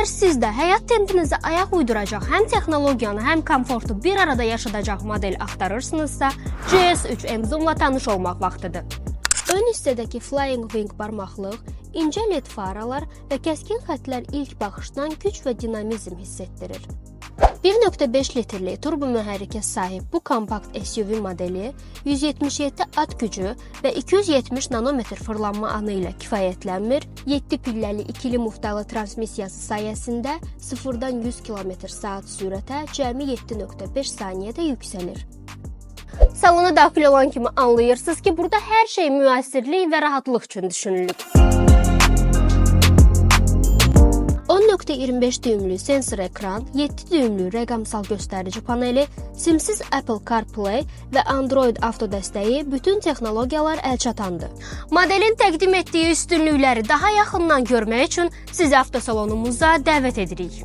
Əgər siz də həyat tempinizə ayaq uyduracaq həm texnologiyanı, həm komfortu bir arada yaşadacaq model axtarırsınızsa, GS3M Zoom-la tanış olmaq vaxtıdır. Ön hissədəki Flying Wing barmaqlıq, incə LED faralar və kəskin xətlər ilk baxışdan güc və dinamizm hiss etdirir. 1.5 litrli turbo mühərrikə sahib bu kompakt SUV modeli 177 at gücü və 270 nanometr fırlanma anı ilə kifayətlənmir, 7 pilləli ikili muftalı transmissiyası sayəsində 0-dan 100 km/saat sürətə cəmi 7.5 saniyədə yüksəlir. Salona daxil olan kimi anlayırsınız ki, burada hər şey müasirlik və rahatlıq üçün düşünülüb. 10.25 düymlü sensor ekran, 7 düymlü rəqəmsal göstərici paneli, simsiz Apple CarPlay və Android Auto dəstəyi bütün texnologiyalar əlçatandır. Modelin təqdim etdiyi üstünlükləri daha yaxından görmək üçün sizi avtosalonumuza dəvət edirik.